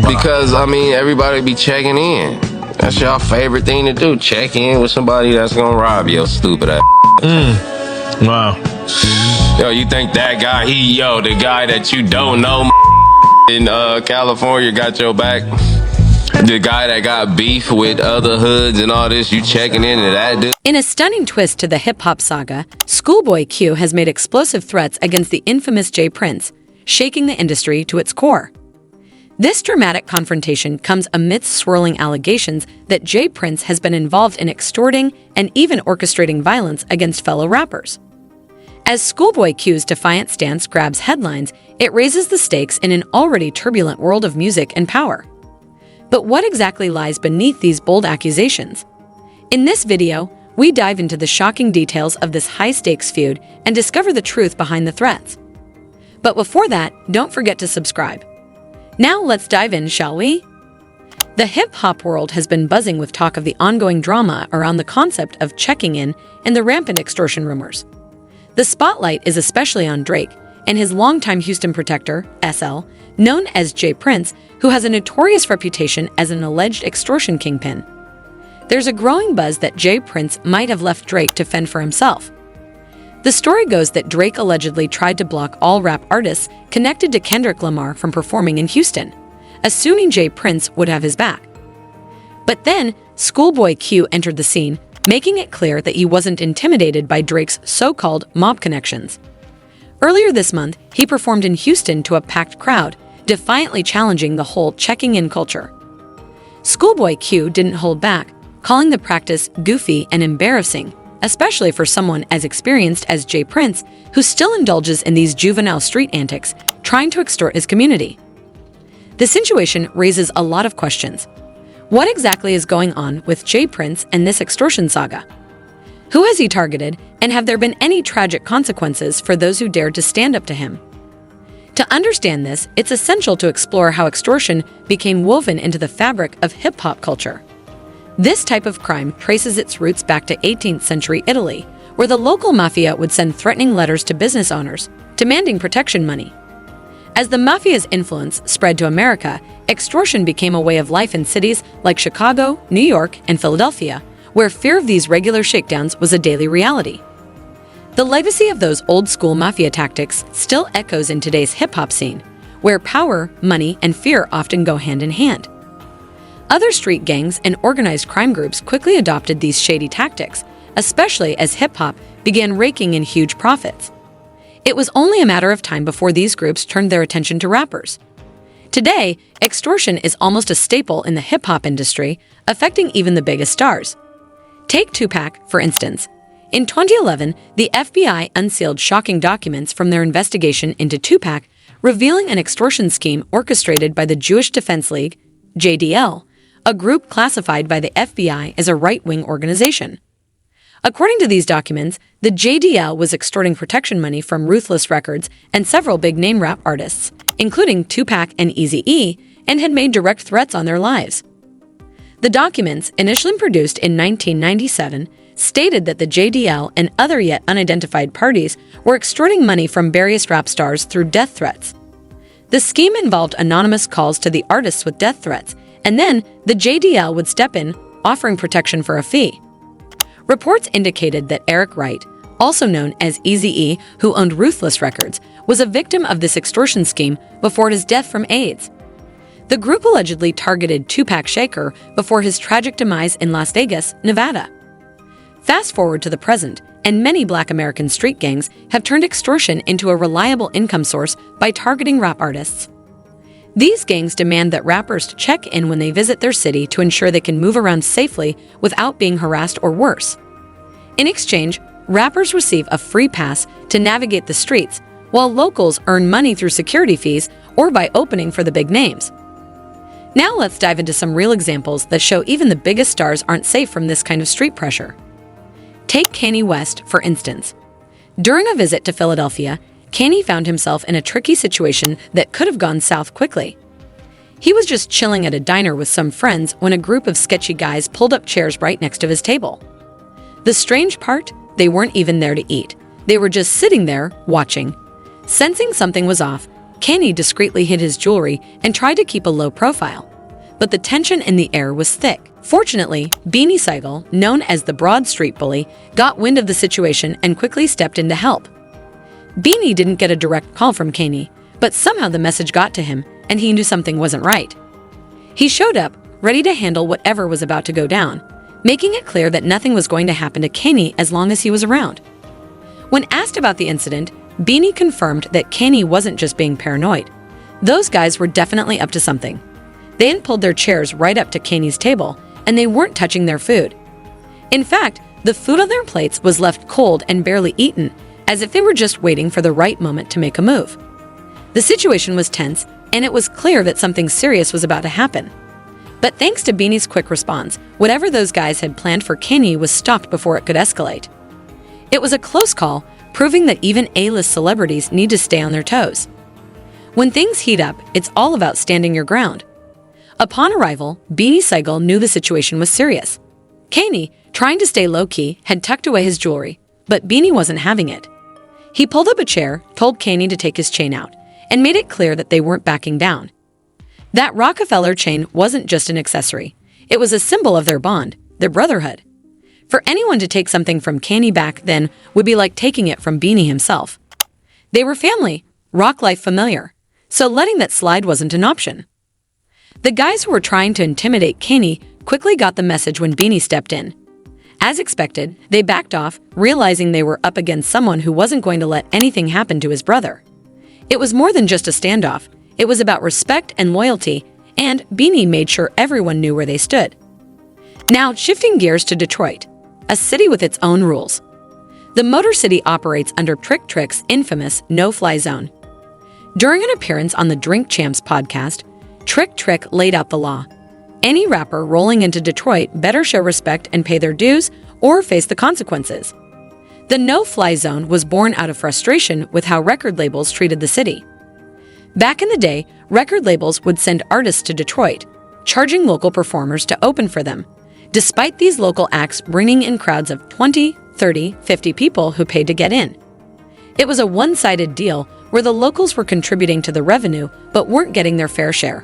Because, I mean, everybody be checking in. That's y'all favorite thing to do. Check in with somebody that's gonna rob your stupid ass. Wow. Yo, you think that guy, the guy that you don't know in California got your back? The guy that got beef with other hoods and all this, you checking into that dude? In a stunning twist to the hip-hop saga, Schoolboy Q has made explosive threats against the infamous J. Prince, shaking the industry to its core. This dramatic confrontation comes amidst swirling allegations that J. Prince has been involved in extorting and even orchestrating violence against fellow rappers. As Schoolboy Q's defiant stance grabs headlines, it raises the stakes in an already turbulent world of music and power. But what exactly lies beneath these bold accusations? In this video, we dive into the shocking details of this high-stakes feud and discover the truth behind the threats. But before that, don't forget to subscribe. Now let's dive in, shall we? The hip-hop world has been buzzing with talk of the ongoing drama around the concept of checking in and the rampant extortion rumors. The spotlight is especially on Drake and his longtime Houston protector, SL, known as J. Prince, who has a notorious reputation as an alleged extortion kingpin. There's a growing buzz that J. Prince might have left Drake to fend for himself. The story goes that Drake allegedly tried to block all rap artists connected to Kendrick Lamar from performing in Houston, assuming J. Prince would have his back. But then, Schoolboy Q entered the scene, making it clear that he wasn't intimidated by Drake's so-called mob connections. Earlier this month, he performed in Houston to a packed crowd, defiantly challenging the whole checking-in culture. Schoolboy Q didn't hold back, calling the practice goofy and embarrassing, especially for someone as experienced as J. Prince, who still indulges in these juvenile street antics, trying to extort his community. The situation raises a lot of questions. What exactly is going on with J. Prince and this extortion saga? Who has he targeted, and have there been any tragic consequences for those who dared to stand up to him? To understand this, it's essential to explore how extortion became woven into the fabric of hip-hop culture. This type of crime traces its roots back to 18th century Italy, where the local mafia would send threatening letters to business owners, demanding protection money. As the mafia's influence spread to America, extortion became a way of life in cities like Chicago, New York, and Philadelphia, where fear of these regular shakedowns was a daily reality. The legacy of those old-school mafia tactics still echoes in today's hip-hop scene, where power, money, and fear often go hand in hand. Other street gangs and organized crime groups quickly adopted these shady tactics, especially as hip-hop began raking in huge profits. It was only a matter of time before these groups turned their attention to rappers. Today, extortion is almost a staple in the hip-hop industry, affecting even the biggest stars. Take Tupac, for instance. In 2011, the FBI unsealed shocking documents from their investigation into Tupac, revealing an extortion scheme orchestrated by the Jewish Defense League, JDL, a group classified by the FBI as a right-wing organization. According to these documents, the JDL was extorting protection money from Ruthless Records and several big-name rap artists, including Tupac and Eazy-E, and had made direct threats on their lives. The documents, initially produced in 1997, stated that the JDL and other yet unidentified parties were extorting money from various rap stars through death threats. The scheme involved anonymous calls to the artists with death threats, and then the JDL would step in, offering protection for a fee. Reports indicated that Eric Wright, also known as Eazy-E, who owned Ruthless Records, was a victim of this extortion scheme before his death from AIDS. The group allegedly targeted Tupac Shakur before his tragic demise in Las Vegas, Nevada. Fast forward to the present, and many Black American street gangs have turned extortion into a reliable income source by targeting rap artists. These gangs demand that rappers check in when they visit their city to ensure they can move around safely without being harassed or worse. In exchange, rappers receive a free pass to navigate the streets, while locals earn money through security fees or by opening for the big names. Now let's dive into some real examples that show even the biggest stars aren't safe from this kind of street pressure. Take Kanye West, for instance. During a visit to Philadelphia, Kanye found himself in a tricky situation that could have gone south quickly. He was just chilling at a diner with some friends when a group of sketchy guys pulled up chairs right next to his table. The strange part, they weren't even there to eat. They were just sitting there, watching. Sensing something was off, Kanye discreetly hid his jewelry and tried to keep a low profile. But the tension in the air was thick. Fortunately, Beanie Sigel, known as the Broad Street Bully, got wind of the situation and quickly stepped in to help. Beanie didn't get a direct call from Kanye, but somehow the message got to him and he knew something wasn't right. He showed up, ready to handle whatever was about to go down, making it clear that nothing was going to happen to Kanye as long as he was around. When asked about the incident, Beanie confirmed that Kanye wasn't just being paranoid. Those guys were definitely up to something. They had pulled their chairs right up to Kanye's table, and they weren't touching their food. In fact, the food on their plates was left cold and barely eaten, as if they were just waiting for the right moment to make a move. The situation was tense, and it was clear that something serious was about to happen. But thanks to Beanie's quick response, whatever those guys had planned for Kanye was stopped before it could escalate. It was a close call, proving that even A-list celebrities need to stay on their toes. When things heat up, it's all about standing your ground. Upon arrival, Beanie Sigel knew the situation was serious. Kanye, trying to stay low-key, had tucked away his jewelry, but Beanie wasn't having it. He pulled up a chair, told Kanye to take his chain out, and made it clear that they weren't backing down. That Rockefeller chain wasn't just an accessory. It was a symbol of their bond, their brotherhood. For anyone to take something from Kanye back then would be like taking it from Beanie himself. They were family, rock life familiar, so letting that slide wasn't an option. The guys who were trying to intimidate Kanye quickly got the message when Beanie stepped in. As expected, they backed off, realizing they were up against someone who wasn't going to let anything happen to his brother. It was more than just a standoff. It was about respect and loyalty, and Beanie made sure everyone knew where they stood. Now, shifting gears to Detroit, a city with its own rules. The Motor City operates under Trick Trick's infamous no-fly zone. During an appearance on the Drink Champs podcast, Trick Trick laid out the law. Any rapper rolling into Detroit better show respect and pay their dues or face the consequences. The no-fly zone was born out of frustration with how record labels treated the city. Back in the day, record labels would send artists to Detroit, charging local performers to open for them, despite these local acts bringing in crowds of 20, 30, 50 people who paid to get in. It was a one-sided deal where the locals were contributing to the revenue but weren't getting their fair share.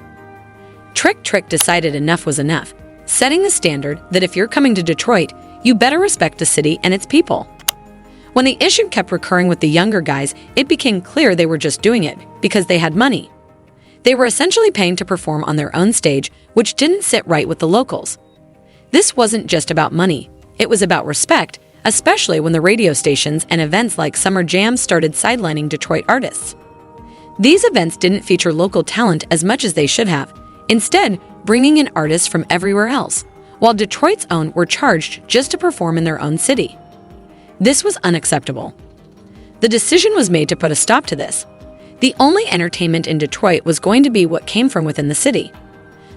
Trick Trick decided enough was enough, setting the standard that if you're coming to Detroit, you better respect the city and its people. When the issue kept recurring with the younger guys, it became clear they were just doing it because they had money. They were essentially paying to perform on their own stage, which didn't sit right with the locals. This wasn't just about money. It was about respect, especially when the radio stations and events like Summer Jam started sidelining Detroit artists. These events didn't feature local talent as much as they should have, instead bringing in artists from everywhere else, while Detroit's own were charged just to perform in their own city. This was unacceptable. The decision was made to put a stop to this. The only entertainment in Detroit was going to be what came from within the city.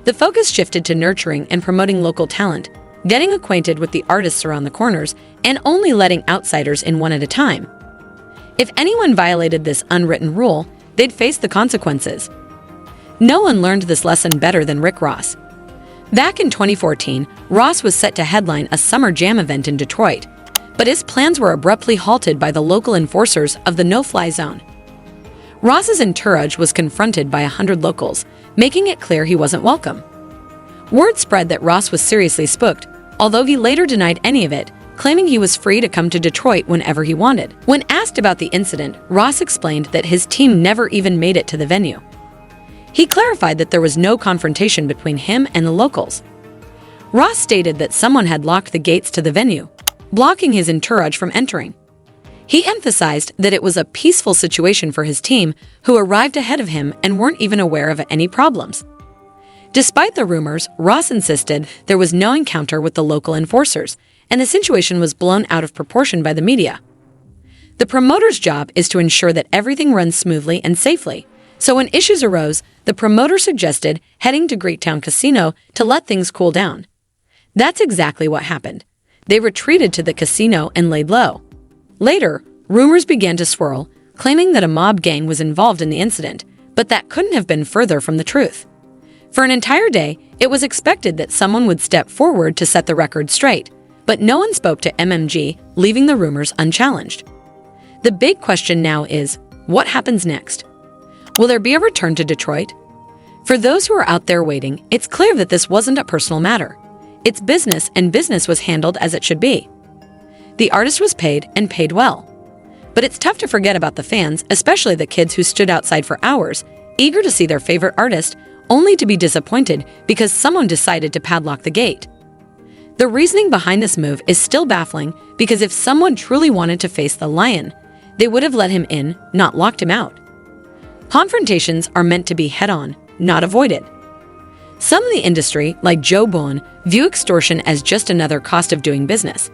The focus shifted to nurturing and promoting local talent, getting acquainted with the artists around the corners, and only letting outsiders in one at a time. If anyone violated this unwritten rule, they'd face the consequences. No one learned this lesson better than Rick Ross. Back in 2014, Ross was set to headline a Summer Jam event in Detroit, but his plans were abruptly halted by the local enforcers of the no-fly zone. Ross's entourage was confronted by 100 locals, making it clear he wasn't welcome. Word spread that Ross was seriously spooked, although he later denied any of it, claiming he was free to come to Detroit whenever he wanted. When asked about the incident, Ross explained that his team never even made it to the venue. He clarified that there was no confrontation between him and the locals. Ross stated that someone had locked the gates to the venue, blocking his entourage from entering. He emphasized that it was a peaceful situation for his team, who arrived ahead of him and weren't even aware of any problems. Despite the rumors, Ross insisted there was no encounter with the local enforcers, and the situation was blown out of proportion by the media. The promoter's job is to ensure that everything runs smoothly and safely, so when issues arose, the promoter suggested heading to Greektown Casino to let things cool down. That's exactly what happened. They retreated to the casino and laid low. Later, rumors began to swirl, claiming that a mob gang was involved in the incident, but that couldn't have been further from the truth. For an entire day, it was expected that someone would step forward to set the record straight, but no one spoke to MMG, leaving the rumors unchallenged. The big question now is, what happens next? Will there be a return to Detroit? For those who are out there waiting, it's clear that this wasn't a personal matter. It's business, and business was handled as it should be. The artist was paid, and paid well. But it's tough to forget about the fans, especially the kids who stood outside for hours, eager to see their favorite artist, only to be disappointed because someone decided to padlock the gate. The reasoning behind this move is still baffling, because if someone truly wanted to face the lion, they would have let him in, not locked him out. Confrontations are meant to be head-on, not avoided. Some in the industry, like Joe Bowen, view extortion as just another cost of doing business.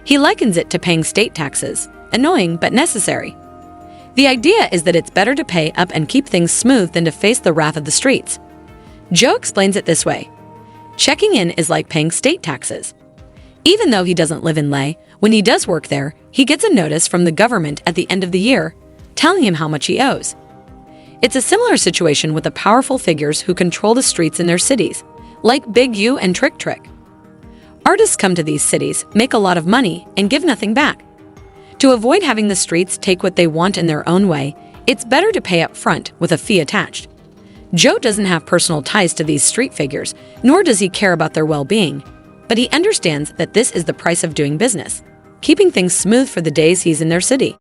He likens it to paying state taxes, annoying but necessary. The idea is that it's better to pay up and keep things smooth than to face the wrath of the streets. Joe explains it this way: checking in is like paying state taxes. Even though he doesn't live in Leh, when he does work there, he gets a notice from the government at the end of the year telling him how much he owes. It's a similar situation with the powerful figures who control the streets in their cities, like Big U and Trick Trick. Artists come to these cities, make a lot of money, and give nothing back. To avoid having the streets take what they want in their own way, it's better to pay up front with a fee attached. Joe doesn't have personal ties to these street figures, nor does he care about their well-being, but he understands that this is the price of doing business, keeping things smooth for the days he's in their city.